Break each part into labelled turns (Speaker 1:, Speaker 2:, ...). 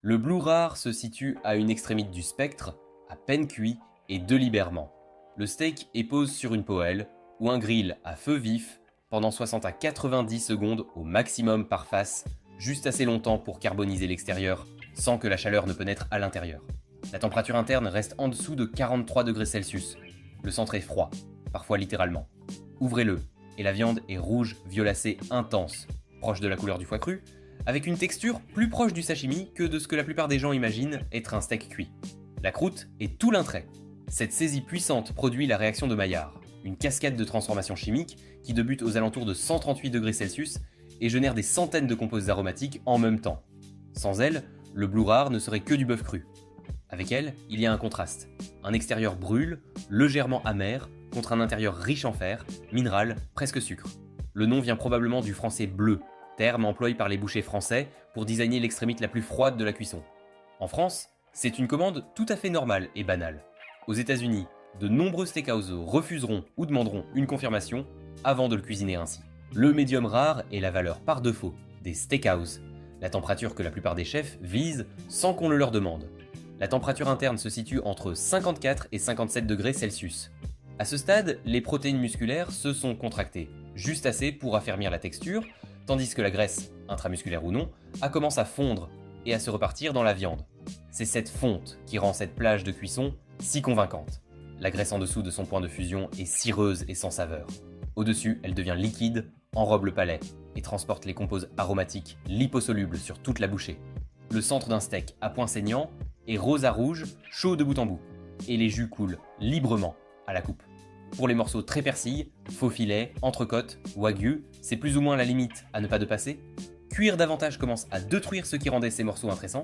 Speaker 1: Le blue rare se situe à une extrémité du spectre, à peine cuit et délibérément. Le steak est posé sur une poêle ou un grill à feu vif pendant 60 à 90 secondes au maximum par face, juste assez longtemps pour carboniser l'extérieur sans que la chaleur ne pénètre à l'intérieur. La température interne reste en dessous de 43 degrés Celsius. Le centre est froid, parfois littéralement. Ouvrez-le et la viande est rouge violacée intense, proche de la couleur du foie cru, avec une texture plus proche du sashimi que de ce que la plupart des gens imaginent être un steak cuit. La croûte est tout l'intérêt. Cette saisie puissante produit la réaction de Maillard, une cascade de transformations chimiques qui débute aux alentours de 138 degrés Celsius et génère des centaines de composés aromatiques en même temps. Sans elle, le blue rare ne serait que du bœuf cru. Avec elle, il y a un contraste. Un extérieur brûle, légèrement amer, contre un intérieur riche en fer, minéral, presque sucre. Le nom vient probablement du français bleu, terme employé par les bouchers français pour désigner l'extrémité la plus froide de la cuisson. En France, c'est une commande tout à fait normale et banale. Aux États-Unis, de nombreux steakhouses refuseront ou demanderont une confirmation avant de le cuisiner ainsi. Le médium rare est la valeur par défaut des steakhouses, la température que la plupart des chefs visent sans qu'on le leur demande. La température interne se situe entre 54 et 57 degrés Celsius. À ce stade, les protéines musculaires se sont contractées, juste assez pour affermir la texture, tandis que la graisse, intramusculaire ou non, a commencé à fondre et à se repartir dans la viande. C'est cette fonte qui rend cette plage de cuisson si convaincante. La graisse en dessous de son point de fusion est cireuse et sans saveur. Au-dessus, elle devient liquide, enrobe le palais et transporte les composés aromatiques liposolubles sur toute la bouchée. Le centre d'un steak à point saignant est rose à rouge, chaud de bout en bout, et les jus coulent librement à la coupe. Pour les morceaux très persillés, faux filets, entrecôtes, wagyu, c'est plus ou moins la limite à ne pas dépasser. Cuire davantage commence à détruire ce qui rendait ces morceaux intéressants.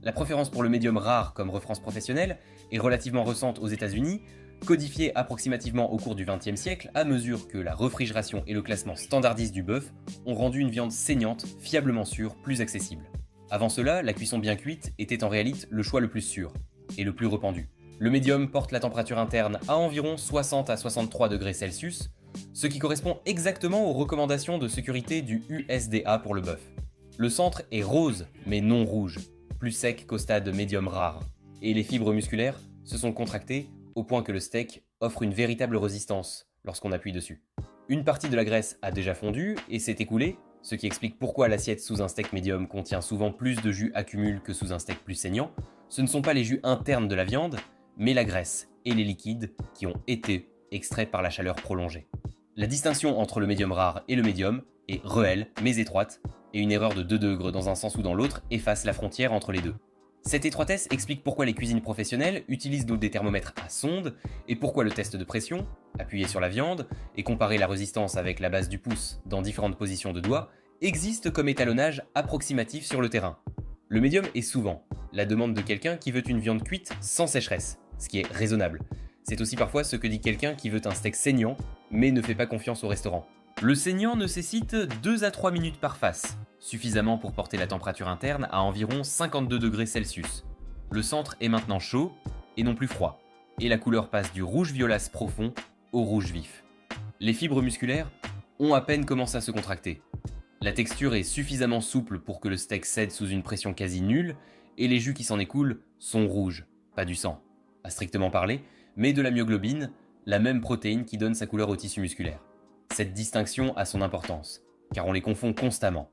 Speaker 1: La préférence pour le médium rare comme référence professionnelle est relativement récente aux États-Unis, codifiée approximativement au cours du XXe siècle à mesure que la réfrigération et le classement standardiste du bœuf ont rendu une viande saignante, fiablement sûre, plus accessible. Avant cela, la cuisson bien cuite était en réalité le choix le plus sûr et le plus répandu. Le médium porte la température interne à environ 60 à 63 degrés Celsius, ce qui correspond exactement aux recommandations de sécurité du USDA pour le bœuf. Le centre est rose, mais non rouge, plus sec qu'au stade médium rare, et les fibres musculaires se sont contractées au point que le steak offre une véritable résistance lorsqu'on appuie dessus. Une partie de la graisse a déjà fondu et s'est écoulée, ce qui explique pourquoi l'assiette sous un steak médium contient souvent plus de jus accumule que sous un steak plus saignant. Ce ne sont pas les jus internes de la viande, mais la graisse et les liquides qui ont été extraits par la chaleur prolongée. La distinction entre le médium rare et le médium est réelle mais étroite, et une erreur de 2 degrés dans un sens ou dans l'autre efface la frontière entre les deux. Cette étroitesse explique pourquoi les cuisines professionnelles utilisent donc des thermomètres à sonde et pourquoi le test de pression, appuyé sur la viande et comparer la résistance avec la base du pouce dans différentes positions de doigts, existe comme étalonnage approximatif sur le terrain. Le médium est souvent la demande de quelqu'un qui veut une viande cuite sans sécheresse, ce qui est raisonnable. C'est aussi parfois ce que dit quelqu'un qui veut un steak saignant, mais ne fait pas confiance au restaurant. Le saignant nécessite 2 à 3 minutes par face, suffisamment pour porter la température interne à environ 52 degrés Celsius. Le centre est maintenant chaud et non plus froid, et la couleur passe du rouge violace profond au rouge vif. Les fibres musculaires ont à peine commencé à se contracter. La texture est suffisamment souple pour que le steak cède sous une pression quasi nulle, et les jus qui s'en écoulent sont rouges, pas du sang, à strictement parler, mais de la myoglobine, la même protéine qui donne sa couleur au tissu musculaire. Cette distinction a son importance, car on les confond constamment.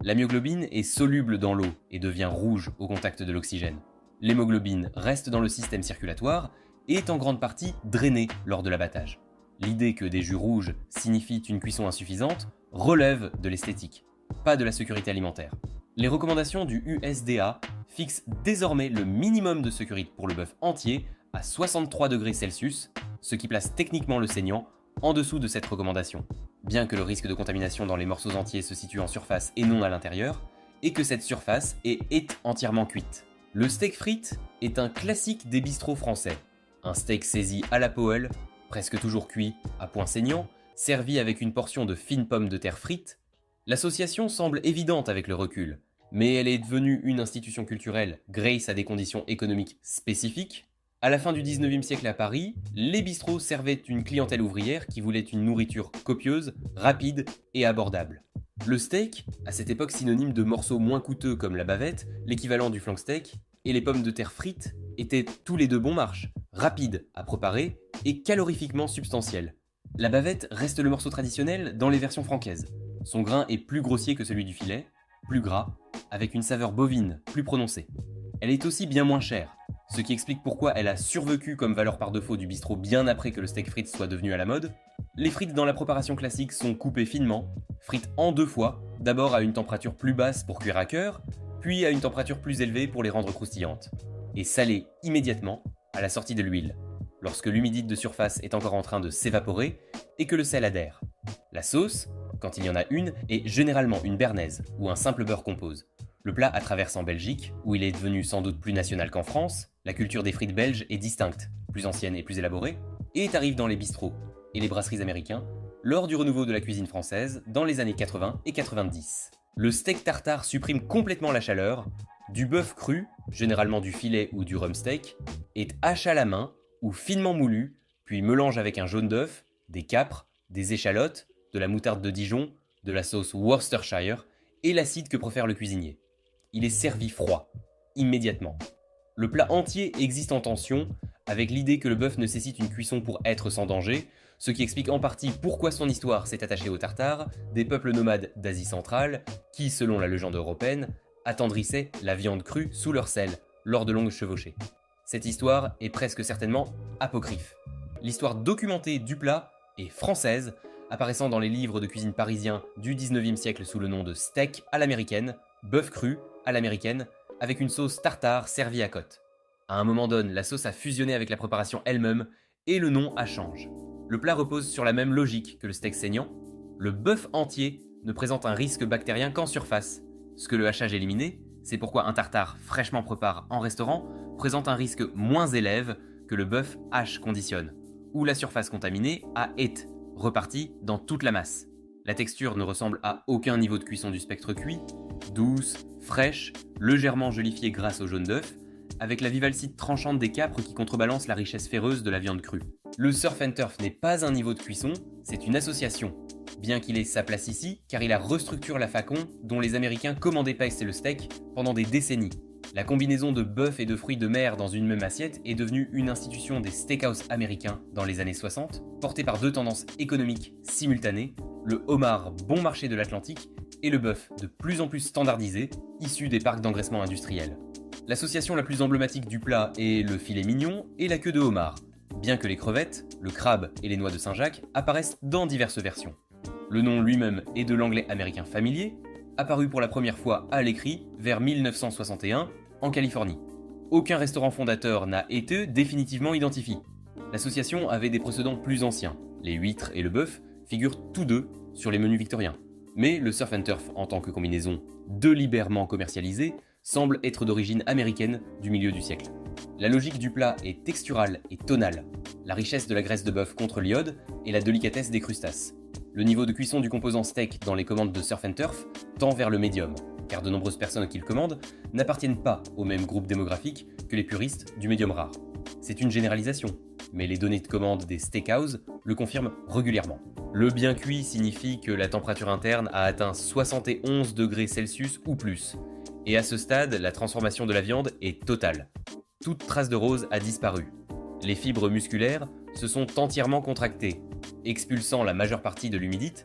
Speaker 1: La myoglobine est soluble dans l'eau et devient rouge au contact de l'oxygène. L'hémoglobine reste dans le système circulatoire et est en grande partie drainée lors de l'abattage. L'idée que des jus rouges signifient une cuisson insuffisante relève de l'esthétique, pas de la sécurité alimentaire. Les recommandations du USDA fixent désormais le minimum de sécurité pour le bœuf entier à 63 degrés Celsius, ce qui place techniquement le saignant en dessous de cette recommandation, bien que le risque de contamination dans les morceaux entiers se situe en surface et non à l'intérieur, et que cette surface est entièrement cuite. Le steak frite est un classique des bistrots français. Un steak saisi à la poêle, presque toujours cuit, à point saignant, servi avec une portion de fines pommes de terre frites. L'association semble évidente avec le recul, mais elle est devenue une institution culturelle grâce à des conditions économiques spécifiques. À la fin du 19e siècle à Paris, les bistrots servaient une clientèle ouvrière qui voulait une nourriture copieuse, rapide et abordable. Le steak, à cette époque synonyme de morceaux moins coûteux comme la bavette, l'équivalent du flank steak, et les pommes de terre frites, étaient tous les deux bon marche, rapides à préparer et calorifiquement substantiels. La bavette reste le morceau traditionnel dans les versions francaises. Son grain est plus grossier que celui du filet, plus gras, avec une saveur bovine plus prononcée. Elle est aussi bien moins chère, ce qui explique pourquoi elle a survécu comme valeur par défaut du bistrot bien après que le steak frites soit devenu à la mode. Les frites dans la préparation classique sont coupées finement, frites en 2 fois, d'abord à une température plus basse pour cuire à cœur, puis à une température plus élevée pour les rendre croustillantes, et salées immédiatement à la sortie de l'huile, lorsque l'humidité de surface est encore en train de s'évaporer et que le sel adhère. La sauce, quand il y en a une, est généralement une béarnaise ou un simple beurre compose. Le plat a traversé en Belgique, où il est devenu sans doute plus national qu'en France, la culture des frites belges est distincte, plus ancienne et plus élaborée, et arrive dans les bistrots et les brasseries américains lors du renouveau de la cuisine française dans les années 80 et 90. Le steak tartare supprime complètement la chaleur, du bœuf cru, généralement du filet ou du rump steak, est haché à la main ou finement moulu, puis mélange avec un jaune d'œuf, des capres, des échalotes, de la moutarde de Dijon, de la sauce Worcestershire et l'acide que préfère le cuisinier. Il est servi froid, immédiatement. Le plat entier existe en tension, avec l'idée que le bœuf nécessite une cuisson pour être sans danger, ce qui explique en partie pourquoi son histoire s'est attachée au tartare, des peuples nomades d'Asie centrale, qui, selon la légende européenne, attendrissaient la viande crue sous leur sel, lors de longues chevauchées. Cette histoire est presque certainement apocryphe. L'histoire documentée du plat est française, apparaissant dans les livres de cuisine parisiens du 19e siècle sous le nom de steak à l'américaine, bœuf cru à l'américaine, avec une sauce tartare servie à côte. À un moment donné, la sauce a fusionné avec la préparation elle-même et le nom a changé. Le plat repose sur la même logique que le steak saignant. Le bœuf entier ne présente un risque bactérien qu'en surface. Ce que le hachage éliminé, c'est pourquoi un tartare fraîchement préparé en restaurant présente un risque moins élève que le bœuf hache conditionne, où la surface contaminée a été repartie dans toute la masse. La texture ne ressemble à aucun niveau de cuisson du spectre cuit, douce, fraîche, légèrement jolifiée grâce au jaune d'œuf, avec la vivalcite tranchante des capres qui contrebalance la richesse féreuse de la viande crue. Le surf and turf n'est pas un niveau de cuisson, c'est une association. Bien qu'il ait sa place ici, car il a restructuré la façon dont les Américains commandaient passer le steak pendant des décennies. La combinaison de bœuf et de fruits de mer dans une même assiette est devenue une institution des steakhouse américains dans les années 60, portée par 2 tendances économiques simultanées, le homard bon marché de l'Atlantique et le bœuf de plus en plus standardisé, issu des parcs d'engraissement industriels. L'association la plus emblématique du plat est le filet mignon et la queue de homard, bien que les crevettes, le crabe et les noix de Saint-Jacques apparaissent dans diverses versions. Le nom lui-même est de l'anglais américain familier, apparu pour la première fois à l'écrit vers 1961 en Californie. Aucun restaurant fondateur n'a été définitivement identifié. L'association avait des précédents plus anciens. Les huîtres et le bœuf figurent tous deux sur les menus victoriens. Mais le surf and turf en tant que combinaison délibérément commercialisée semble être d'origine américaine du milieu du siècle. La logique du plat est texturale et tonale, la richesse de la graisse de bœuf contre l'iode et la délicatesse des crustacés. Le niveau de cuisson du composant steak dans les commandes de surf and turf tend vers le médium, car de nombreuses personnes qui le commandent n'appartiennent pas au même groupe démographique que les puristes du médium rare. C'est une généralisation, mais les données de commande des steakhouse le confirment régulièrement. Le bien cuit signifie que la température interne a atteint 71 degrés Celsius ou plus, et à ce stade, la transformation de la viande est totale. Toute trace de rose a disparu. Les fibres musculaires se sont entièrement contractées, expulsant la majeure partie de l'humidité.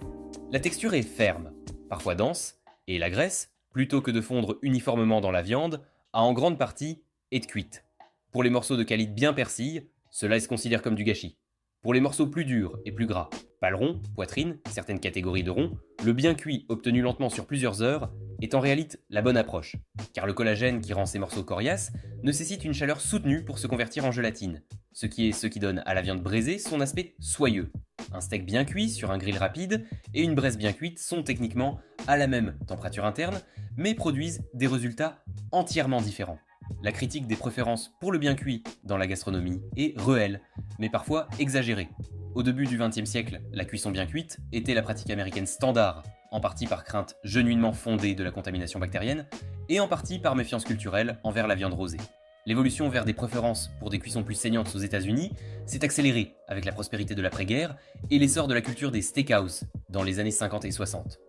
Speaker 1: La texture est ferme, parfois dense, et la graisse, plutôt que de fondre uniformément dans la viande, a en grande partie été cuite. Pour les morceaux de qualité bien persille, cela se considère comme du gâchis. Pour les morceaux plus durs et plus gras, paleron, poitrine, certaines catégories de rond, le bien cuit obtenu lentement sur plusieurs heures est en réalité la bonne approche, car le collagène qui rend ces morceaux coriaces nécessite une chaleur soutenue pour se convertir en gélatine, ce qui donne à la viande braisée son aspect soyeux. Un steak bien cuit sur un grill rapide et une braise bien cuite sont techniquement à la même température interne, mais produisent des résultats entièrement différents. La critique des préférences pour le bien cuit dans la gastronomie est réelle, mais parfois exagérée. Au début du XXe siècle, la cuisson bien cuite était la pratique américaine standard, en partie par crainte genuinement fondée de la contamination bactérienne, et en partie par méfiance culturelle envers la viande rosée. L'évolution vers des préférences pour des cuissons plus saignantes aux États-Unis s'est accélérée avec la prospérité de l'après-guerre et l'essor de la culture des steakhouse dans les années 50 et 60.